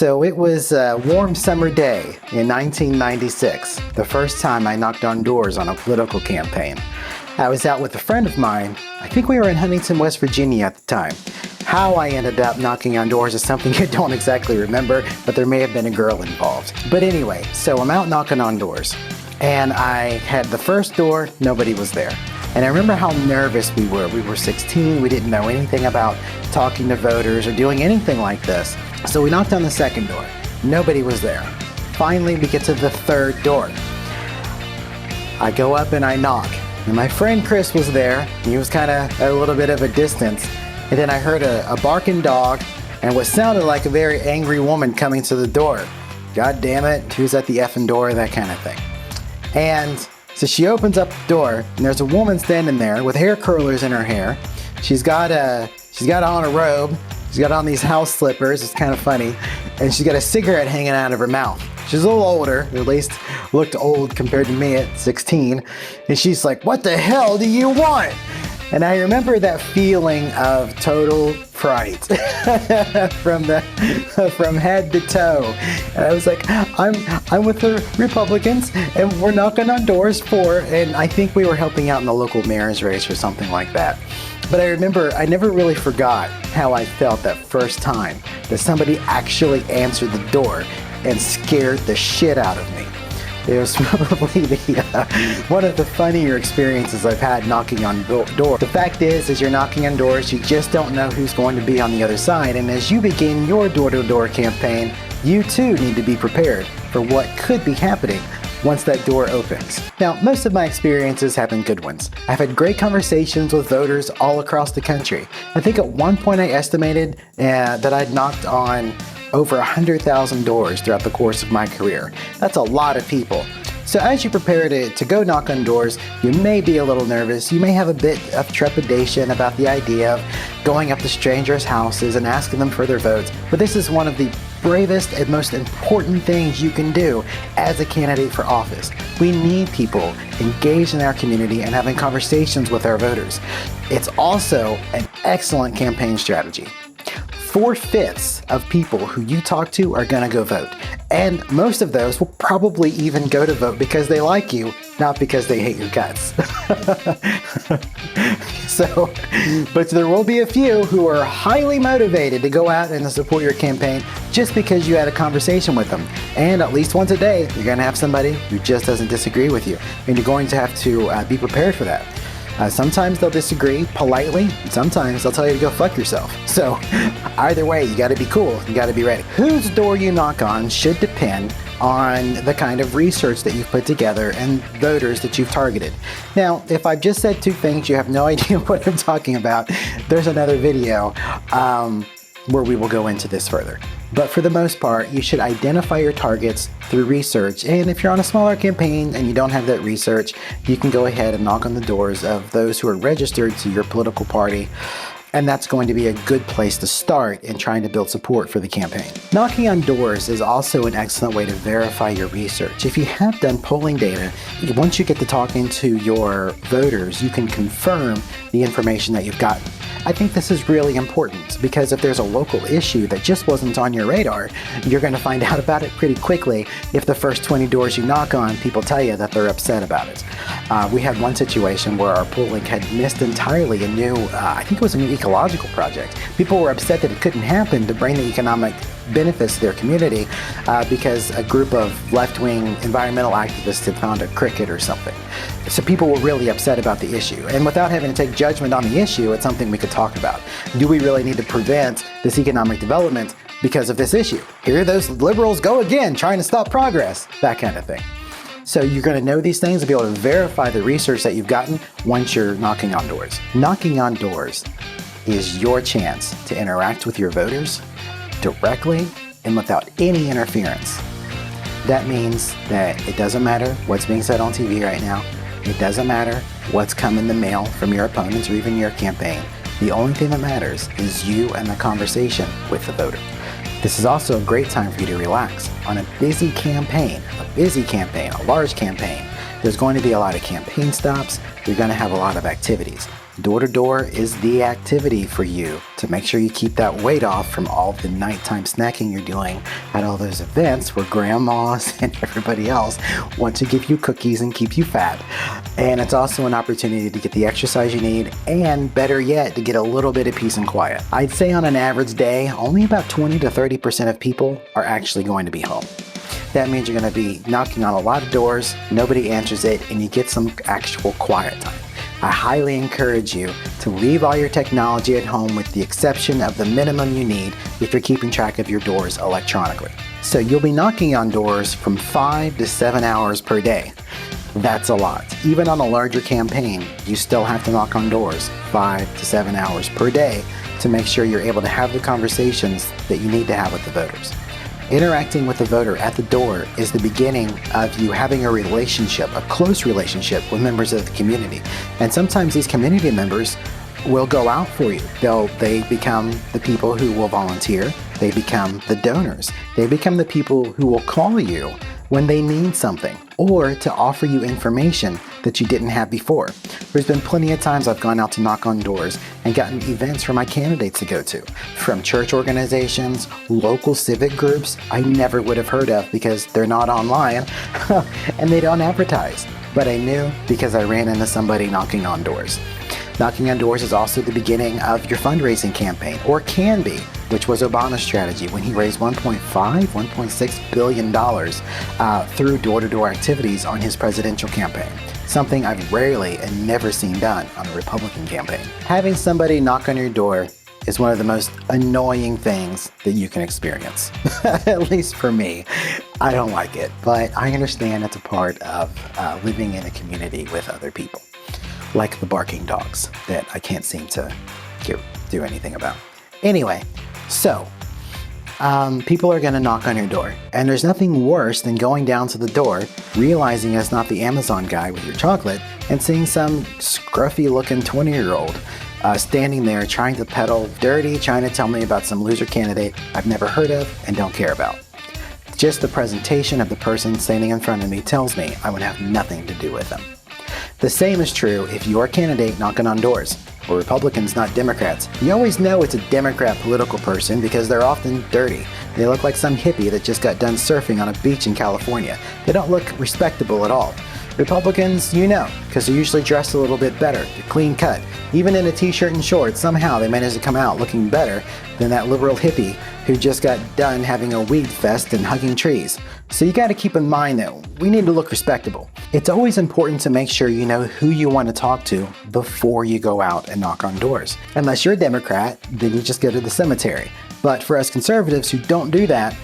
So it was a warm summer day in 1996, the first time I knocked on doors on a political campaign. I was out with a friend of mine. I think we were in Huntington, West Virginia at the time. How I ended up knocking on doors is something I don't exactly remember, but there may have been a girl involved. But anyway, so I'm out knocking on doors, and I had the first door, nobody was there. And I remember how nervous we were. We were 16, we didn't know anything about talking to voters or doing anything like this. So we knocked on the second door, nobody was there. Finally, we get to the third door. I go up and I knock, and my friend Chris was there. He was kind of at a little bit of a distance. And then I heard a barking dog and what sounded like a very angry woman coming to the door. God damn it, who's at the effing door, that kind of thing. And so she opens up the door, and there's a woman standing there with hair curlers in her hair. She's got on a robe. She's got on these house slippers. It's kind of funny. And she's got a cigarette hanging out of her mouth. She's a little older, or at least looked old compared to me at 16. And she's like, "What the hell do you want?" And I remember that feeling of total fright from head to toe. And I was like, I'm with the Republicans, and we're knocking on doors and I think we were helping out in the local mayor's race or something like that. But I remember I never really forgot how I felt that first time that somebody actually answered the door and scared the shit out of me. It was probably one of the funnier experiences I've had knocking on doors. The fact is, as you're knocking on doors, you just don't know who's going to be on the other side. And as you begin your door-to-door campaign, you too need to be prepared for what could be happening once that door opens. Now, most of my experiences have been good ones. I've had great conversations with voters all across the country. I think at one point I estimated that I'd knocked on over 100,000 doors throughout the course of my career. That's a lot of people. So as you prepare to go knock on doors, you may be a little nervous. You may have a bit of trepidation about the idea of going up to strangers' houses and asking them for their votes. But this is one of the bravest and most important things you can do as a candidate for office. We need people engaged in our community and having conversations with our voters. It's also an excellent campaign strategy. 4/5 of people who you talk to are gonna go vote. And most of those will probably even go to vote because they like you, not because they hate your guts. But there will be a few who are highly motivated to go out and support your campaign just because you had a conversation with them. And at least once a day, you're gonna have somebody who just doesn't disagree with you. And you're going to have to be prepared for that. Sometimes they'll disagree politely, and sometimes they'll tell you to go fuck yourself. So either way, you gotta be cool, you gotta be ready. Whose door you knock on should depend on the kind of research that you've put together and voters that you've targeted. Now, if I've just said two things, you have no idea what I'm talking about, there's another video where we will go into this further. But for the most part, you should identify your targets through research. And if you're on a smaller campaign and you don't have that research, you can go ahead and knock on the doors of those who are registered to your political party. And that's going to be a good place to start in trying to build support for the campaign. Knocking on doors is also an excellent way to verify your research. If you have done polling data, once you get to talking to your voters, you can confirm the information that you've gotten. I think this is really important because if there's a local issue that just wasn't on your radar, you're going to find out about it pretty quickly if the first 20 doors you knock on, people tell you that they're upset about it. We had one situation where our polling had missed entirely a new, I think it was a new ecological project. People were upset that it couldn't happen to bring the economic benefits to their community because a group of left-wing environmental activists had found a cricket or something. So people were really upset about the issue. And without having to take judgment on the issue, it's something we could talk about. Do we really need to prevent this economic development because of this issue? Here those liberals go again, trying to stop progress, that kind of thing. So you're going to know these things and be able to verify the research that you've gotten once you're knocking on doors. Knocking on doors is your chance to interact with your voters directly and without any interference. That means that it doesn't matter what's being said on TV right now. It doesn't matter what's come in the mail from your opponents or even your campaign. The only thing that matters is you and the conversation with the voter. This is also a great time for you to relax. On a busy campaign, a large campaign, there's going to be a lot of campaign stops. You're going to have a lot of activities. Door-to-door is the activity for you to make sure you keep that weight off from all the nighttime snacking you're doing at all those events where grandmas and everybody else want to give you cookies and keep you fat. And it's also an opportunity to get the exercise you need, and better yet, to get a little bit of peace and quiet. I'd say on an average day, only about 20 to 30% of people are actually going to be home. That means you're going to be knocking on a lot of doors, nobody answers it, and you get some actual quiet time. I highly encourage you to leave all your technology at home with the exception of the minimum you need if you're keeping track of your doors electronically. So you'll be knocking on doors from 5 to 7 hours per day. That's a lot. Even on a larger campaign, you still have to knock on doors 5 to 7 hours per day to make sure you're able to have the conversations that you need to have with the voters. Interacting with the voter at the door is the beginning of you having a relationship, a close relationship with members of the community. And sometimes these community members will go out for you. They become the people who will volunteer. They become the donors. They become the people who will call you when they need something or to offer you information that you didn't have before. There's been plenty of times I've gone out to knock on doors and gotten events for my candidates to go to, from church organizations, local civic groups I never would have heard of because they're not online and they don't advertise. But I knew because I ran into somebody knocking on doors. Knocking on doors is also the beginning of your fundraising campaign, or can be, which was Obama's strategy when he raised $1.6 billion through door-to-door activities on his presidential campaign. Something I've rarely and never seen done on a Republican campaign. Having somebody knock on your door is one of the most annoying things that you can experience. At least for me. I don't like it, but I understand it's a part of living in a community with other people. Like the barking dogs that I can't seem to do anything about. Anyway, so people are going to knock on your door, and there's nothing worse than going down to the door, realizing it's not the Amazon guy with your chocolate, and seeing some scruffy looking 20-year-old standing there trying to peddle dirty, trying to tell me about some loser candidate I've never heard of and don't care about. Just the presentation of the person standing in front of me tells me I would have nothing to do with them. The same is true if you're a candidate knocking on doors. We're Republicans, not Democrats. You always know it's a Democrat political person because they're often dirty. They look like some hippie that just got done surfing on a beach in California. They don't look respectable at all. Republicans, you know, because they're usually dressed a little bit better. They're clean cut. Even in a t-shirt and shorts, somehow they manage to come out looking better than that liberal hippie who just got done having a weed fest and hugging trees. So you got to keep in mind that we need to look respectable. It's always important to make sure you know who you want to talk to before you go out and knock on doors. Unless you're a Democrat, then you just go to the cemetery. But for us conservatives who don't do that,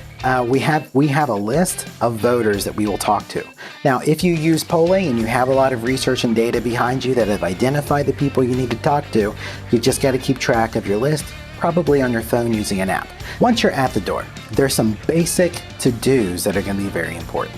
we have a list of voters that we will talk to. Now, if you use polling and you have a lot of research and data behind you that have identified the people you need to talk to, you just got to keep track of your list, probably on your phone using an app. Once you're at the door, there's some basic to-dos that are going to be very important.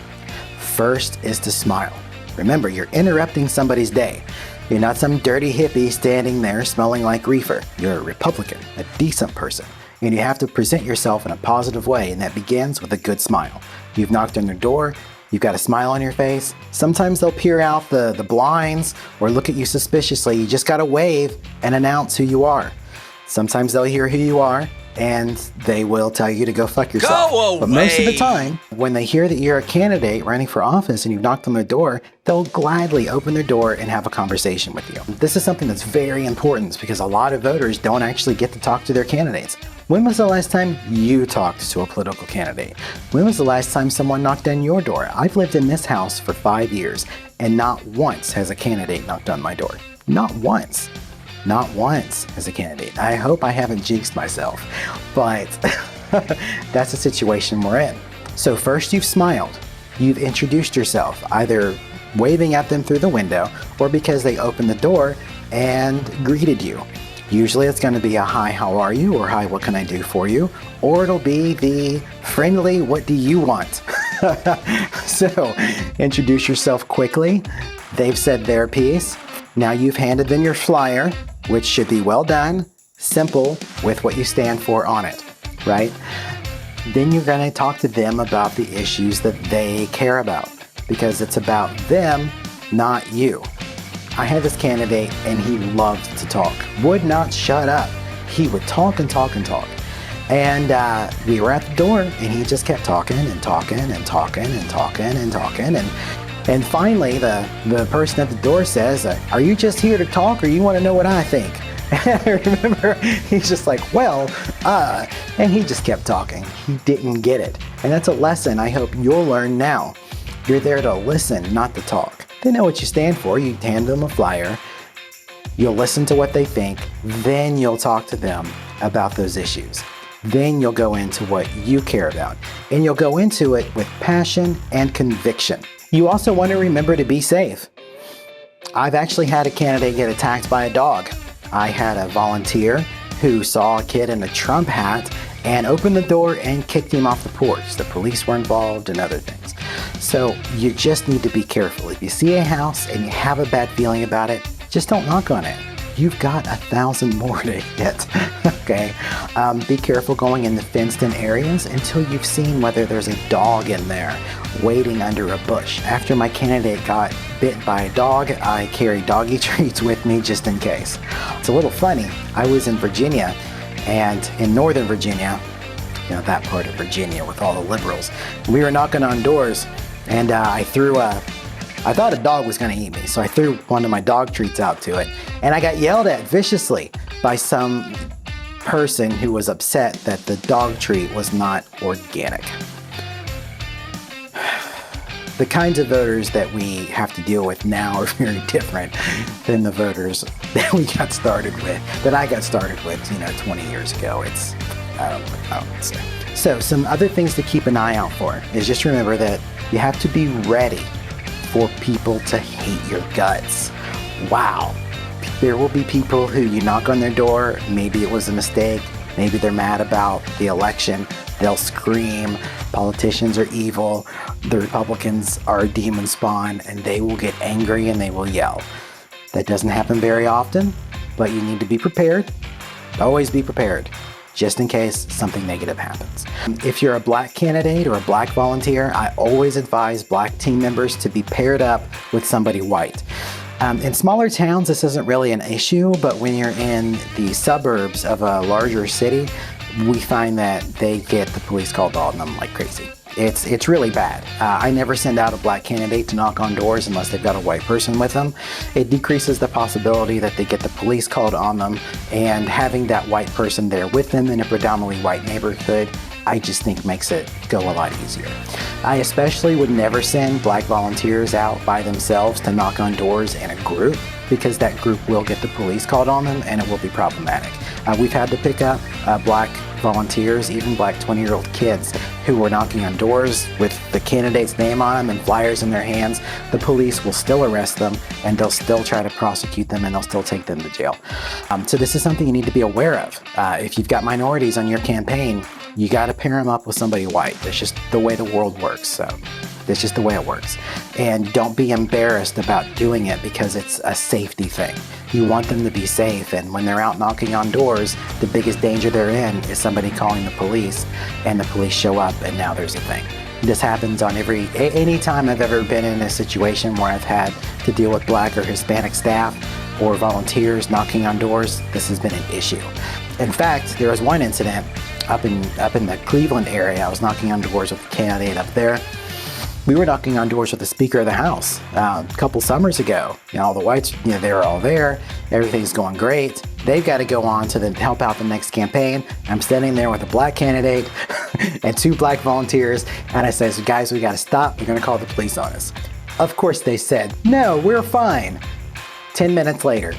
First is to smile. Remember, you're interrupting somebody's day. You're not some dirty hippie standing there smelling like reefer. You're a Republican, a decent person. And you have to present yourself in a positive way, and that begins with a good smile. You've knocked on their door, you've got a smile on your face. Sometimes they'll peer out the blinds or look at you suspiciously. You just gotta wave and announce who you are. Sometimes they'll hear who you are and they will tell you to go fuck yourself. Go away. But most of the time, when they hear that you're a candidate running for office and you've knocked on their door, they'll gladly open their door and have a conversation with you. This is something that's very important because a lot of voters don't actually get to talk to their candidates. When was the last time you talked to a political candidate? When was the last time someone knocked on your door? I've lived in this house for 5 years, and not once has a candidate knocked on my door. Not once. Not once as a candidate. I hope I haven't jinxed myself, but that's the situation we're in. So first you've smiled. You've introduced yourself, either waving at them through the window or because they opened the door and greeted you. Usually it's going to be a hi, how are you? Or hi, what can I do for you? Or it'll be the friendly, what do you want? So introduce yourself quickly. They've said their piece. Now you've handed them your flyer, which should be well done, simple, with what you stand for on it, right? Then you're going to talk to them about the issues that they care about, because it's about them, not you. I had this candidate and he loved to talk, would not shut up. He would talk and talk and talk. And we were at the door, and he just kept talking and talking and talking and talking and talking. And finally, the person at the door says, "Are you just here to talk, or you want to know what I think?" And I remember he's just like, and he just kept talking. He didn't get it. And that's a lesson I hope you'll learn now. You're there to listen, not to talk. They know what you stand for. You hand them a flyer. You'll listen to what they think. Then you'll talk to them about those issues. Then you'll go into what you care about. And you'll go into it with passion and conviction. You also want to remember to be safe. I've actually had a candidate get attacked by a dog. I had a volunteer who saw a kid in a Trump hat and opened the door and kicked him off the porch. The police were involved and other things. So you just need to be careful. If you see a house and you have a bad feeling about it, just don't knock on it. You've got 1,000 more to hit, okay? Be careful going in the fenced-in areas until you've seen whether there's a dog in there waiting under a bush. After my candidate got bit by a dog, I carry doggy treats with me just in case. It's a little funny. I was in Virginia, and in Northern Virginia, you know, that part of Virginia with all the liberals, we were knocking on doors, and I thought a dog was going to eat me, so I threw one of my dog treats out to it, and I got yelled at viciously by some person who was upset that the dog treat was not organic. The kinds of voters that we have to deal with now are very different than the voters that we got started with, that I got started with, 20 years ago. I don't know. So some other things to keep an eye out for is just remember that you have to be ready for people to hate your guts. Wow. There will be people who you knock on their door, maybe it was a mistake, maybe they're mad about the election, they'll scream, politicians are evil, the Republicans are a demon spawn, and they will get angry and they will yell. That doesn't happen very often, but you need to be prepared. Always be prepared, just in case something negative happens. If you're a black candidate or a black volunteer, I always advise black team members to be paired up with somebody white. In smaller towns, this isn't really an issue, but when you're in the suburbs of a larger city, we find that they get the police called on them like crazy. It's really bad. I never send out a black candidate to knock on doors unless they've got a white person with them. It decreases the possibility that they get the police called on them, and having that white person there with them in a predominantly white neighborhood, I just think makes it go a lot easier. I especially would never send black volunteers out by themselves to knock on doors in a group, because that group will get the police called on them and it will be problematic. We've had to pick up black volunteers, even black 20-year-old kids who were knocking on doors with the candidate's name on them and flyers in their hands. The police will still arrest them, and they'll still try to prosecute them, and they'll still take them to jail. So this is something you need to be aware of. If you've got minorities on your campaign, you got to pair them up with somebody white. That's just the way the world works. So that's just the way it works. And don't be embarrassed about doing it because it's a safety thing. You want them to be safe, and when they're out knocking on doors, the biggest danger they're in is somebody calling the police, and the police show up, and now there's a thing. This happens on any time I've ever been in a situation where I've had to deal with black or Hispanic staff or volunteers knocking on doors. This has been an issue. In fact, there was one incident up in the Cleveland area. I was knocking on doors with a candidate up there. We were knocking on doors with the Speaker of the House a couple summers ago. All the whites, they were all there. Everything's going great. They've got to go on to help out the next campaign. I'm standing there with a black candidate and 2 black volunteers, and I said, guys, we got to stop. We're going to call the police on us. Of course they said, no, we're fine. 10 minutes later,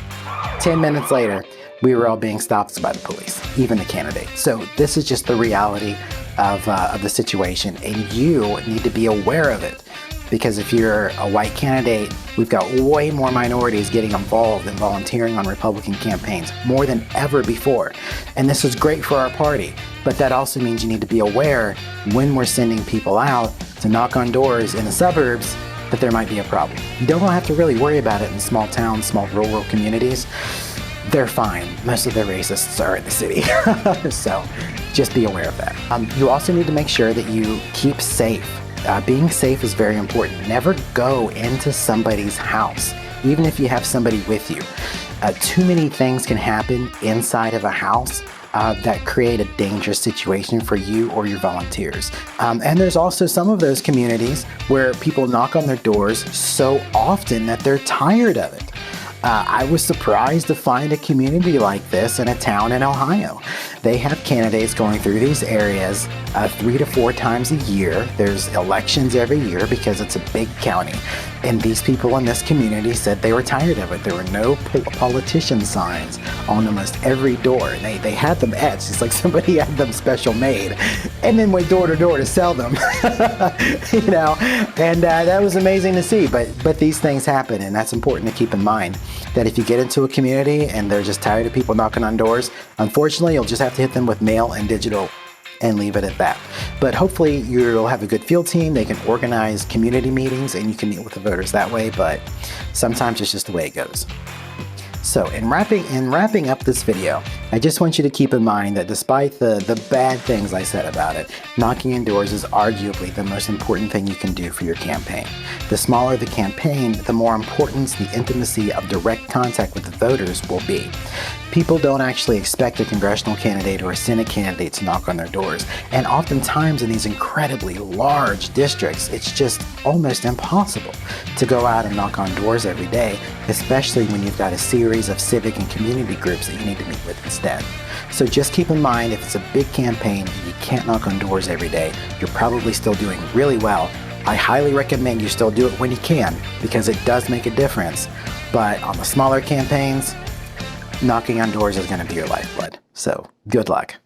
we were all being stopped by the police, even the candidate. So this is just the reality of the situation, and you need to be aware of it, because if you're a white candidate, we've got way more minorities getting involved and volunteering on Republican campaigns, more than ever before. And this is great for our party, but that also means you need to be aware when we're sending people out to knock on doors in the suburbs that there might be a problem. You don't have to really worry about it in small towns, small rural communities. They're fine. Most of the racists are in the city. So just be aware of that. You also need to make sure that you keep safe. Being safe is very important. Never go into somebody's house, even if you have somebody with you. Too many things can happen inside of a house that create a dangerous situation for you or your volunteers. And there's also some of those communities where people knock on their doors so often that they're tired of it. I was surprised to find a community like this in a town in Ohio. They have candidates going through these areas 3 to 4 times a year. There's elections every year because it's a big county. And these people in this community said they were tired of it. There were no politician signs on almost every door. And they had them etched. It's like somebody had them special made and then went door to door to sell them. You know, and that was amazing to see. But these things happen, and that's important to keep in mind. That if you get into a community and they're just tired of people knocking on doors, unfortunately, you'll just have to hit them with mail and digital and leave it at that. But hopefully you'll have a good field team. They can organize community meetings and you can meet with the voters that way, but sometimes it's just the way it goes. So in wrapping up this video, I just want you to keep in mind that despite the bad things I said about it, knocking on doors is arguably the most important thing you can do for your campaign. The smaller the campaign, the more important the intimacy of direct contact with the voters will be. People don't actually expect a congressional candidate or a Senate candidate to knock on their doors. And oftentimes in these incredibly large districts, it's just almost impossible to go out and knock on doors every day, especially when you've got a series of civic and community groups that you need to meet with instead. So just keep in mind, if it's a big campaign and you can't knock on doors every day, you're probably still doing really well. I highly recommend you still do it when you can, because it does make a difference. But on the smaller campaigns, knocking on doors is going to be your lifeblood. So good luck.